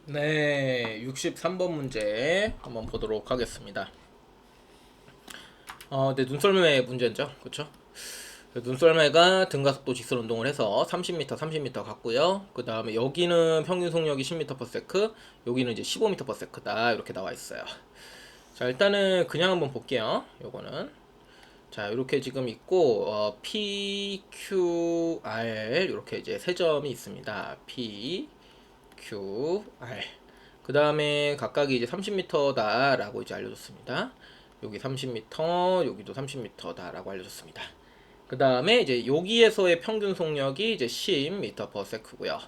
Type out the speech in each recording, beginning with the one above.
네, 63번 문제 한번 보도록 하겠습니다. 네, 눈썰매 문제죠. 그쵸? 눈썰매가 등가속도 직선 운동을 해서 30m, 30m 갔고요. 그 다음에 여기는 평균 속력이 10m/s, 여기는 이제 15m/s다. 이렇게 나와 있어요. 자, 일단은 그냥 한번 볼게요. 요거는. 자, 이렇게 지금 있고, P, Q, R, 이렇게 이제 세 점이 있습니다. P, Q, R. 그 다음에 각각이 이제 30m다 라고 이제 알려줬습니다. 여기 30m, 여기도 30m다 라고 알려줬습니다. 그 다음에 이제 여기에서의 평균 속력이 이제 10m/s고요.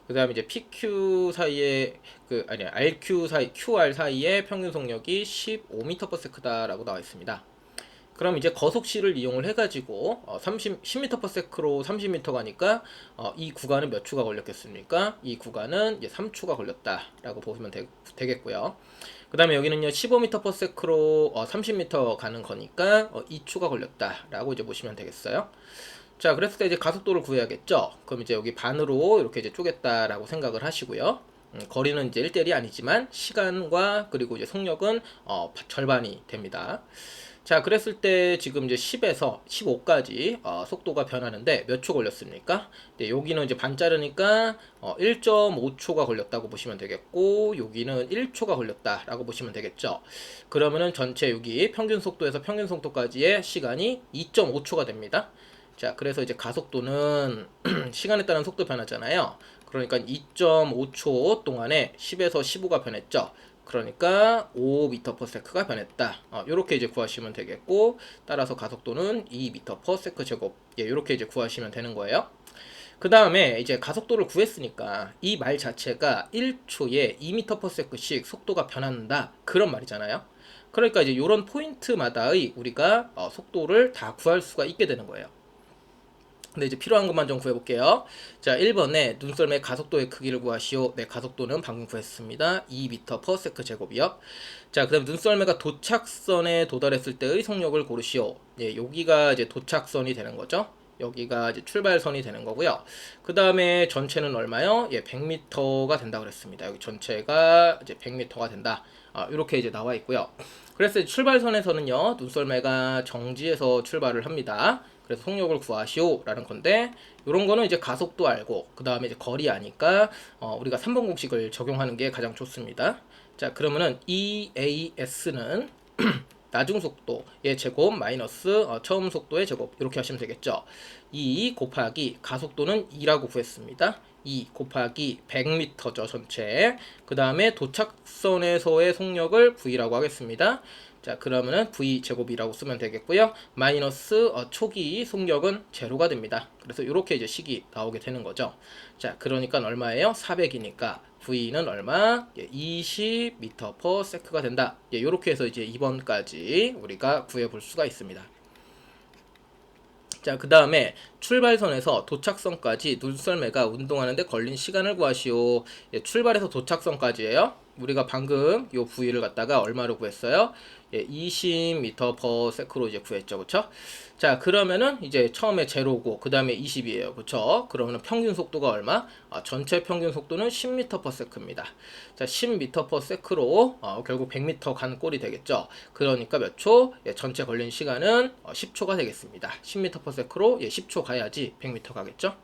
그 다음에 이제 PQ 사이에 RQ 사이, QR 사이에 평균 속력이 15m/s다라고 나와 있습니다. 그럼 이제 거속시를 이용을 해가지고 10m/s로 30m 가니까 이 구간은 몇 초가 걸렸겠습니까? 이 구간은 이제 3초가 걸렸다라고 보시면 되겠고요. 그 다음에 여기는요 15m/s로 30m 가는 거니까 2초가 걸렸다라고 이제 보시면 되겠어요. 자, 그랬을 때 이제 가속도를 구해야겠죠. 그럼 이제 여기 반으로 이렇게 이제 쪼갰다라고 생각을 하시고요. 거리는 이제 1대1이 아니지만 시간과 그리고 이제 속력은 절반이 됩니다. 자, 그랬을 때 지금 이제 10에서 15까지 속도가 변하는데 몇 초 걸렸습니까? 네, 여기는 이제 반 자르니까 1.5초가 걸렸다고 보시면 되겠고, 여기는 1초가 걸렸다라고 보시면 되겠죠. 그러면은 전체 여기 평균 속도에서 평균 속도까지의 시간이 2.5초가 됩니다. 자, 그래서 이제 가속도는 시간에 따른 속도 변하잖아요. 그러니까 2.5초 동안에 10에서 15가 변했죠. 그러니까 5m/s가 변했다. 이렇게 이제 구하시면 되겠고, 따라서 가속도는 2m/s 제곱. 예, 이렇게 이제 구하시면 되는 거예요. 그 다음에 이제 가속도를 구했으니까 이 말 자체가 1초에 2m/s씩 속도가 변한다. 그런 말이잖아요. 그러니까 이제 이런 포인트마다의 우리가 속도를 다 구할 수가 있게 되는 거예요. 근데 이제 필요한 것만 좀 구해볼게요. 자, 1번에 눈썰매 가속도의 크기를 구하시오. 네, 가속도는 방금 구했습니다. 2m/s 제곱이요. 자, 그 다음 눈썰매가 도착선에 도달했을 때의 속력을 고르시오. 예, 여기가 이제 도착선이 되는 거죠. 여기가 이제 출발선이 되는 거고요. 그 다음에 전체는 얼마요? 예, 100m가 된다 그랬습니다. 여기 전체가 이제 100m가 된다. 이렇게 이제 나와 있고요. 그래서 출발선에서는요, 눈썰매가 정지해서 출발을 합니다. 그래서 속력을 구하시오 라는 건데, 이런 거는 이제 가속도 알고 그 다음에 이제 거리 아니까 우리가 3번 공식을 적용하는 게 가장 좋습니다. 자, 그러면은 EAS는 나중 속도의 제곱 마이너스 처음 속도의 제곱, 이렇게 하시면 되겠죠. 2 곱하기 가속도는 2라고 구했습니다. 2 곱하기 100m죠 전체. 그 다음에 도착선에서의 속력을 V라고 하겠습니다. 자, 그러면은 V 제곱이라고 쓰면 되겠고요. 마이너스 초기 속력은 제로가 됩니다. 그래서 이렇게 이제 식이 나오게 되는 거죠. 자, 그러니까 얼마예요? 400이니까 V는 얼마? 20m/s가 된다. 이렇게 해서 이제 2번까지 우리가 구해볼 수가 있습니다. 자, 그 다음에 출발선에서 도착선까지 눈썰매가 운동하는데 걸린 시간을 구하시오. 출발해서 도착선까지예요. 우리가 방금 요 부위를 갖다가 얼마로 구했어요? 20m/s로 이제 구했죠. 그쵸? 자, 그러면은 이제 처음에 제로고 그 다음에 20이에요. 그쵸? 그러면 평균 속도가 얼마? 전체 평균 속도는 10m/s입니다. 자, 10m/s로 결국 100m 간 꼴이 되겠죠. 그러니까 몇 초? 전체 걸린 시간은 10초가 되겠습니다. 10m/s로 10초 가야지 100m 가겠죠.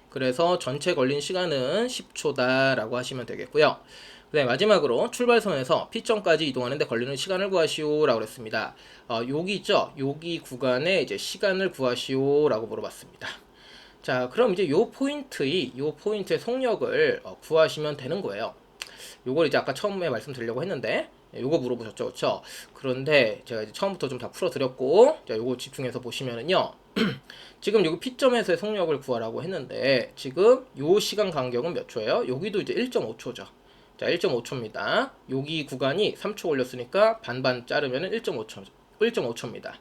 그래서 전체 걸린 시간은 10초다라고 하시면 되겠고요. 네, 마지막으로 출발선에서 P점까지 이동하는데 걸리는 시간을 구하시오 라고 그랬습니다. 여기 있죠? 여기 구간에 이제 시간을 구하시오 라고 물어봤습니다. 자, 그럼 이제 요 포인트의 속력을 구하시면 되는 거예요. 요걸 이제 아까 처음에 말씀드리려고 했는데, 요거 물어보셨죠, 그쵸? 그런데 제가 이제 처음부터 좀 다 풀어드렸고, 자, 요거 집중해서 보시면은요, 지금 여기 P점에서의 속력을 구하라고 했는데, 지금 요 시간 간격은 몇 초예요? 여기도 이제 1.5초죠. 자, 1.5초입니다. 여기 구간이 3초 걸렸으니까 반반 자르면 1.5초입니다.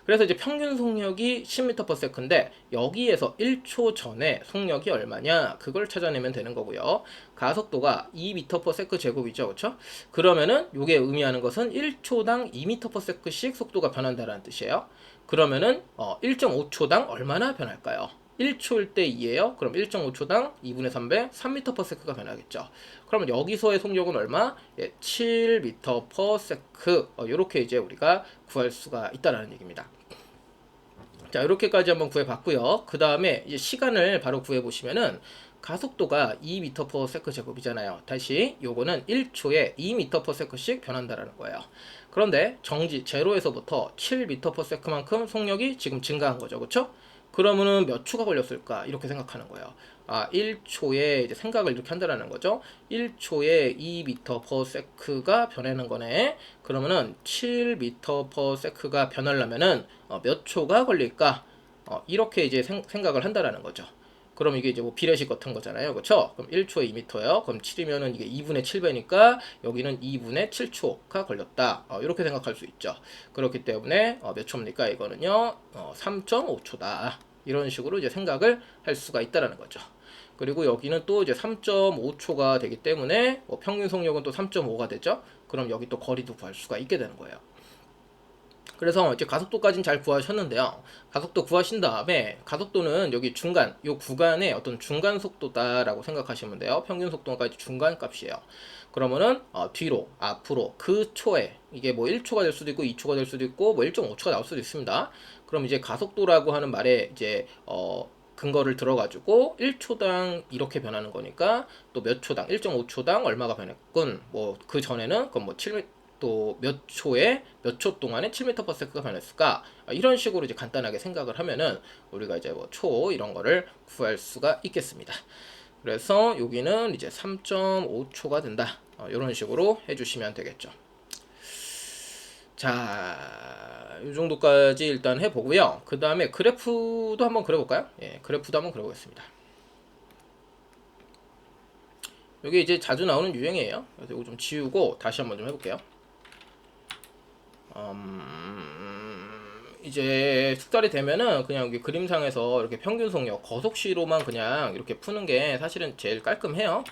그래서 이제 평균 속력이 10m/s인데 여기에서 1초 전에 속력이 얼마냐? 그걸 찾아내면 되는 거고요. 가속도가 2m/s 제곱이죠. 그렇죠? 그러면은 이게 의미하는 것은 1초당 2m/s씩 속도가 변한다는 뜻이에요. 그러면은 1.5초당 얼마나 변할까요? 1초일 때 2예요. 그럼 1.5초당 2분의 3배 3m/s가 변하겠죠. 그러면 여기서의 속력은 얼마? 예, 7m/s. 이렇게 이제 우리가 구할 수가 있다라는 얘기입니다. 자, 이렇게까지 한번 구해봤고요. 그 다음에 이제 시간을 바로 구해보시면은 가속도가 2m/s 제곱이잖아요. 다시 요거는 1초에 2m/s씩 변한다라는 거예요. 그런데 정지 제로에서부터 7m/s만큼 속력이 지금 증가한 거죠. 그렇죠? 그러면은 몇 초가 걸렸을까? 이렇게 생각하는 거예요. 1초에 이제 생각을 이렇게 한다라는 거죠. 1초에 2m/s가 변하는 거네. 그러면은 7m/s가 변하려면은 몇 초가 걸릴까? 이렇게 이제 생각을 한다라는 거죠. 그럼 이게 이제 뭐 비례식 같은 거잖아요. 그렇죠? 그럼 1초에 2m요. 그럼 7이면은 이게 2분의 7배니까 여기는 2분의 7초가 걸렸다. 이렇게 생각할 수 있죠. 그렇기 때문에 몇 초입니까? 이거는요. 3.5초다. 이런 식으로 이제 생각을 할 수가 있다라는 거죠. 그리고 여기는 또 이제 3.5초가 되기 때문에 평균 속력은 또 3.5가 되죠. 그럼 여기 또 거리도 구할 수가 있게 되는 거예요. 그래서 이제 가속도까지는 잘 구하셨는데요. 가속도 구하신 다음에 가속도는 여기 중간, 요 구간의 어떤 중간 속도다라고 생각하시면 돼요. 평균 속도가 중간 값이에요. 그러면은 뒤로, 앞으로, 그 초에 이게 뭐 1초가 될 수도 있고 2초가 될 수도 있고 뭐 1.5초가 나올 수도 있습니다. 그럼 이제 가속도라고 하는 말에 이제 근거를 들어가지고 1초당 이렇게 변하는 거니까 또 몇 초당, 1.5초당 얼마가 변했군. 뭐 그 전에는 그건 뭐 7, 또 몇 초에 몇 초 동안에 7m/s가 변했을까? 이런 식으로 이제 간단하게 생각을 하면은 우리가 이제 뭐 초 이런 거를 구할 수가 있겠습니다. 그래서 여기는 이제 3.5초가 된다. 이런 식으로 해주시면 되겠죠. 자, 이 정도까지 일단 해보고요. 그 다음에 그래프도 한번 그려볼까요? 예, 그래프도 한번 그려보겠습니다. 이게 이제 자주 나오는 유형이에요. 그래서 이거 좀 지우고 다시 한번 좀 해볼게요. 이제 숙달이 되면은 그냥 여기 그림상에서 이렇게 평균 속력 거속시로만 그냥 이렇게 푸는 게 사실은 제일 깔끔해요.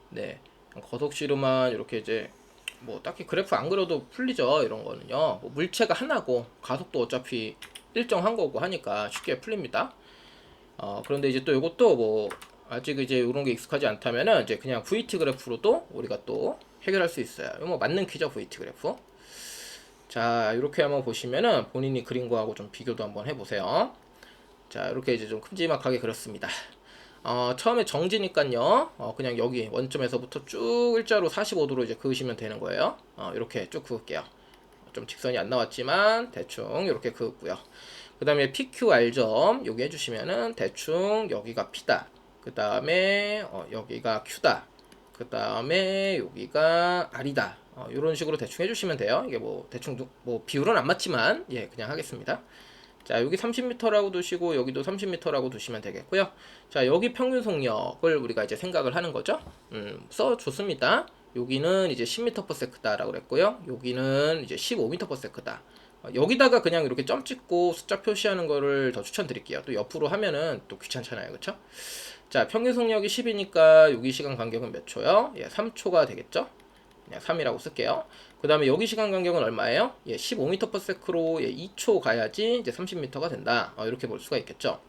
네, 거속시로만 이렇게 이제 뭐 딱히 그래프 안 그려도 풀리죠. 이런 거는요. 뭐 물체가 하나고 가속도 어차피 일정한 거고 하니까 쉽게 풀립니다. 그런데 이제 또 이것도 뭐 아직 이제 이런 게 익숙하지 않다면은 이제 그냥 VT 그래프로도 우리가 또 해결할 수 있어요. 이거 뭐 맞는 키죠, VT 그래프. 자, 이렇게 한번 보시면은 본인이 그린 거하고 좀 비교도 한번 해보세요. 자, 이렇게 이제 좀 큼지막하게 그렸습니다. 처음에 정지니까요. 그냥 여기 원점에서부터 쭉 일자로 45도로 이제 그으시면 되는 거예요. 이렇게 쭉 그을게요. 좀 직선이 안 나왔지만 대충 이렇게 그었고요. 그 다음에 PQR점 여기 해주시면은 대충 여기가 P다. 그 다음에 여기가 Q다. 그 다음에 여기가 R이다. 이런 식으로 대충 해주시면 돼요. 이게 뭐 대충 뭐 비율은 안 맞지만 예 그냥 하겠습니다. 자, 여기 30m라고 두시고 여기도 30m라고 두시면 되겠고요. 자, 여기 평균 속력을 우리가 이제 생각을 하는 거죠. 써줬습니다. 여기는 이제 10m/s다라고 그랬고요. 여기는 이제 15m/s다. 여기다가 그냥 이렇게 점 찍고 숫자 표시하는 거를 더 추천드릴게요. 또 옆으로 하면은 또 귀찮잖아요. 그쵸? 자, 평균 속력이 10이니까 여기 시간 간격은 몇 초요? 예, 3초가 되겠죠? 그냥 3이라고 쓸게요. 그 다음에 여기 시간 간격은 얼마예요? 예, 15m/s로 예, 2초 가야지 이제 30m가 된다. 이렇게 볼 수가 있겠죠.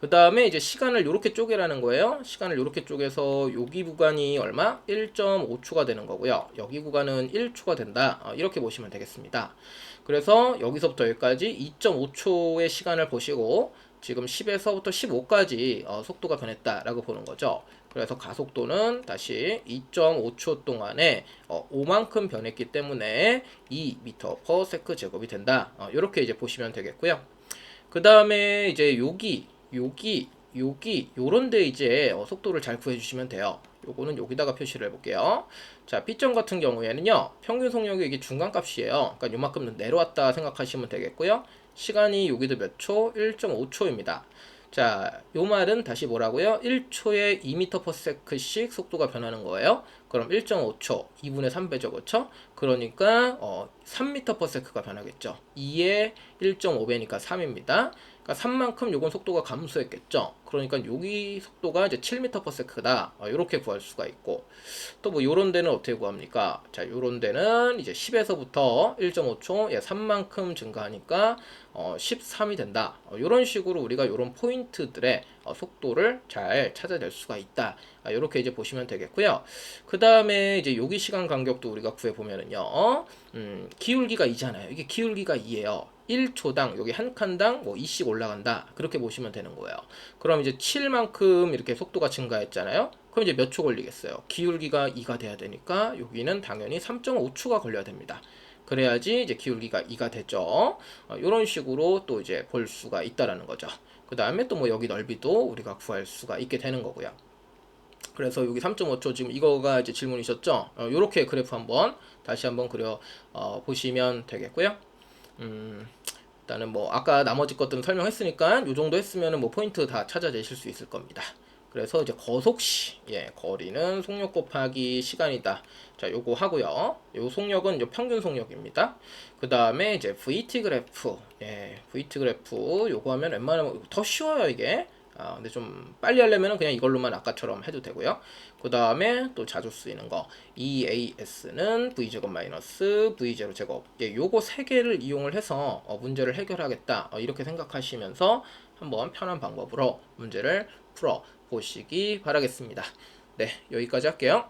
그 다음에 이제 시간을 이렇게 쪼개라는 거예요. 시간을 이렇게 쪼개서 여기 구간이 얼마? 1.5초가 되는 거고요. 여기 구간은 1초가 된다. 이렇게 보시면 되겠습니다. 그래서 여기서부터 여기까지 2.5초의 시간을 보시고 지금 10에서부터 15까지 속도가 변했다라고 보는 거죠. 그래서 가속도는 다시 2.5초 동안에 5만큼 변했기 때문에 2m/s 제곱이 된다. 이렇게 이제 보시면 되겠고요. 그 다음에 이제 여기 요런데 이제 속도를 잘 구해주시면 돼요. 요거는 여기다가 표시를 해볼게요. 자, B점 같은 경우에는요, 평균 속력이 이게 중간값이에요. 그러니까 요만큼 내려왔다 생각하시면 되겠고요. 시간이 여기도 몇 초? 1.5초입니다. 자, 요 말은 다시 뭐라고요? 1초에 2m/s씩 속도가 변하는 거예요. 그럼 1.5초, 2분의 3배죠, 그렇죠? 그러니까 3m/s가 변하겠죠. 2에 1.5배니까 3입니다. 그러니까 3만큼 요건 속도가 감소했겠죠. 그러니까 여기 속도가 이제 7m/s다. 이렇게 구할 수가 있고, 또 뭐 요런 데는 어떻게 구합니까? 자, 요런 데는 이제 10에서부터 1.5초, 3만큼 증가하니까 13이 된다. 요런 식으로 우리가 요런 포인트들의 속도를 잘 찾아낼 수가 있다. 이렇게 이제 보시면 되겠고요. 그 다음에 이제 여기 시간 간격도 우리가 구해 보면은요, 기울기가 2잖아요. 이게 기울기가 2예요. 1초당 여기 한 칸당 뭐 2씩 올라간다. 그렇게 보시면 되는 거예요. 그럼 이제 7만큼 이렇게 속도가 증가했잖아요. 그럼 이제 몇 초 걸리겠어요? 기울기가 2가 돼야 되니까 여기는 당연히 3.5초가 걸려야 됩니다. 그래야지 이제 기울기가 2가 되죠. 이런 식으로 또 이제 볼 수가 있다라는 거죠. 그 다음에 또 뭐 여기 넓이도 우리가 구할 수가 있게 되는 거고요. 그래서 여기 3.5초 지금 이거가 이제 질문이셨죠? 요렇게 그래프 한번 다시 한번 그려 보시면 되겠고요. 일단은 뭐 아까 나머지 것들은 설명했으니까 요 정도 했으면은 뭐 포인트 다 찾아내실 수 있을 겁니다. 그래서 이제 거속시, 거리는 속력 곱하기 시간이다. 자, 요거 하고요. 요 속력은 이제 평균 속력입니다. 그 다음에 이제 VT 그래프, VT 그래프 요거 하면 웬만하면 더 쉬워요, 이게. 근데 좀 빨리 하려면 그냥 이걸로만 아까처럼 해도 되고요. 그 다음에 또 자주 쓰이는 거 EAS는 V제곱 마이너스 V0 제곱, 요거 세 개를 이용을 해서 문제를 해결하겠다, 이렇게 생각하시면서 한번 편한 방법으로 문제를 풀어 보시기 바라겠습니다. 네, 여기까지 할게요.